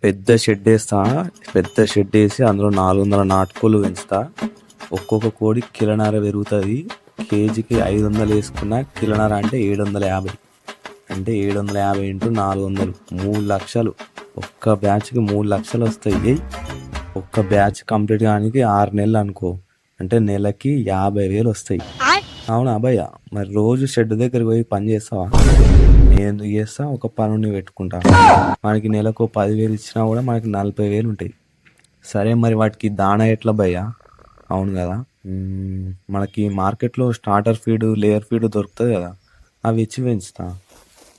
పెద్ద షెడ్డేస్తా. పెద్ద షెడ్డేసి అందులో 400 నాటుకోళ్ళు పెంచుతా. ఒక్కొక్క కోడి కిలోన్నర పెరుగుతుంది. కేజీకి 500 వేసుకున్నా కిలోన్నర అంటే 750. అంటే 750 ఇంటూ 400 3 లక్షలు. ఒక్క బ్యాచ్కి 3 లక్షలు వస్తాయి. ఒక్క బ్యాచ్ కంప్లీట్ కానికి 6 నెలలు అనుకో, అంటే నెలకి 50,000 వస్తాయి. అవునా భయ్య? మరి రోజు షెడ్ దగ్గరికి పోయి పని చేస్తావా? నేను ఎందుకు చేస్తా? ఒక పనుని పెట్టుకుంటా. మనకి నెలకు 10,000 ఇచ్చినా కూడా మనకి 40,000 ఉంటాయి. సరే మరి వాటికి దాణా ఎట్లా భయ్యా? అవును కదా. మనకి మార్కెట్లో స్టార్టర్ ఫీడ్, లేయర్ ఫీడ్ దొరుకుతుంది కదా, అవి ఇచ్చి పెంచుతా.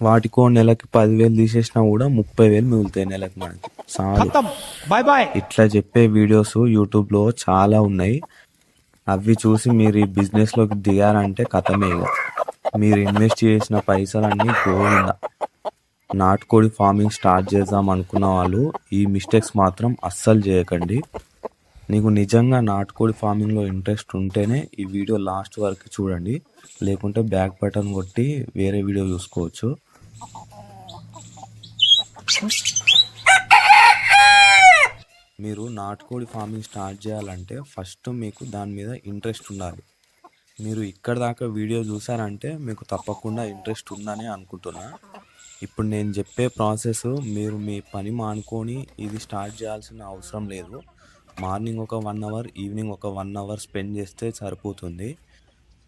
వాటికో నెలకి 10,000 తీసేసినా కూడా 30,000 మిగులుతాయి నెలకి మనకి. చాలు. ఇట్లా చెప్పే వీడియోస్ యూట్యూబ్లో చాలా ఉన్నాయి. అవి చూసి మీరు ఈ బిజినెస్లోకి దిగారంటే కథమే ఇక. మీరు ఇన్వెస్ట్ చేసిన పైసలన్నీ గోవింద. నాటుకోడి ఫార్మింగ్ స్టార్ట్ చేద్దాం అనుకున్న వాళ్ళు ఈ మిస్టేక్స్ మాత్రం అస్సలు చేయకండి. నీకు నిజంగా నాటుకోడి ఫార్మింగ్లో ఇంట్రెస్ట్ ఉంటేనే ఈ వీడియో లాస్ట్ వరకు చూడండి. లేకుంటే బ్యాక్ బటన్ కొట్టి వేరే వీడియో చూసుకోవచ్చు. మీరు నాటుకోడి ఫార్మింగ్ స్టార్ట్ చేయాలంటే ఫస్ట్ మీకు దాని మీద ఇంట్రెస్ట్ ఉండాలి. మీరు ఇక్కడ దాకా వీడియో చూసారంటే మీకు తప్పకుండా ఇంట్రెస్ట్ ఉందని అనుకుంటున్నా. ఇప్పుడు నేను చెప్పే ప్రాసెస్ మీరు మీ పని మానుకొని ఇది స్టార్ట్ చేయాల్సిన అవసరం లేదు. మార్నింగ్ ఒక 1 అవర్, ఈవినింగ్ ఒక 1 అవర్ స్పెండ్ చేస్తే సరిపోతుంది.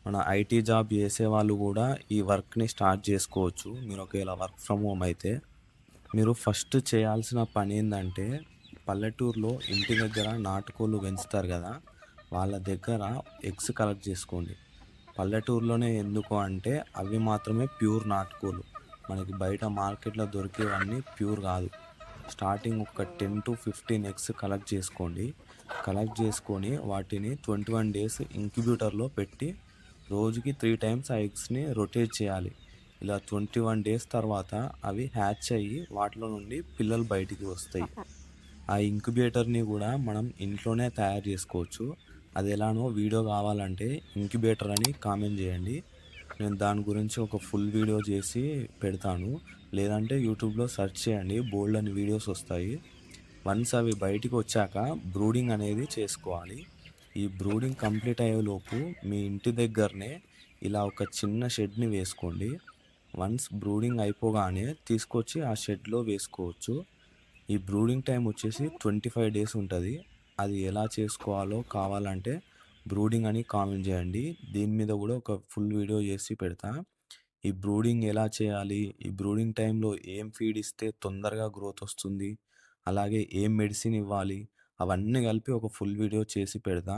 మన ఐటీ జాబ్ చేసే వాళ్ళు కూడా ఈ వర్క్ని స్టార్ట్ చేసుకోవచ్చు. మీరు ఒకవేళ వర్క్ ఫ్రమ్ హోమ్ అయితే. మీరు ఫస్ట్ చేయాల్సిన పని ఏంటంటే, పల్లెటూరులో ఇంటి దగ్గర నాటుకోళ్ళు పెంచుతారు కదా, వాళ్ళ దగ్గర ఎగ్స్ కలెక్ట్ చేసుకోండి. పల్లెటూరులోనే ఎందుకు అంటే అవి మాత్రమే ప్యూర్ నాటుకోళ్ళు. మనకి బయట మార్కెట్లో దొరికేవన్నీ ప్యూర్ కాదు. స్టార్టింగ్ ఒక 10 to 15 ఎగ్స్ కలెక్ట్ చేసుకోండి. కలెక్ట్ చేసుకొని వాటిని 21 days ఇంక్యుబేటర్లో పెట్టి రోజుకి 3 times ఆ ఎగ్స్ని రొటేట్ చేయాలి. ఇలా 21 days తర్వాత అవి హ్యాచ్ అయ్యి వాటిలో నుండి పిల్లలు బయటికి వస్తాయి. ఆ ఇంక్యుబేటర్ని కూడా మనం ఇంట్లోనే తయారు చేసుకోవచ్చు. అది ఎలానో వీడియో కావాలంటే ఇంక్యుబేటర్ అని కామెంట్ చేయండి. నేను దాని గురించి ఒక ఫుల్ వీడియో చేసి పెడతాను. లేదంటే యూట్యూబ్లో సెర్చ్ చేయండి, బోల్డ్ అని వీడియోస్ వస్తాయి. వన్స్ అవి బయటికి వచ్చాక బ్రూడింగ్ అనేది చేసుకోవాలి. ఈ బ్రూడింగ్ కంప్లీట్ అయ్యేలోపు మీ ఇంటి దగ్గరనే ఇలా ఒక చిన్న షెడ్ని వేసుకోండి. వన్స్ బ్రూడింగ్ అయిపోగానే తీసుకొచ్చి ఆ షెడ్లో వేసుకోవచ్చు. ఈ బ్రూడింగ్ టైం వచ్చేసి 25 days ఉంటుంది. అది ఎలా చేసుకోవాలో కావాలంటే బ్రూడింగ్ అని కామెంట్ చేయండి. దీని మీద కూడా ఒక ఫుల్ వీడియో చేసి పెడతా. ఈ బ్రూడింగ్ ఎలా చేయాలి, ఈ బ్రూడింగ్ టైంలో ఏం ఫీడ్ ఇస్తే తొందరగా గ్రోత్ వస్తుంది, అలాగే ఏం మెడిసిన్ ఇవ్వాలి, అవన్నీ కలిపి ఒక ఫుల్ వీడియో చేసి పెడతా.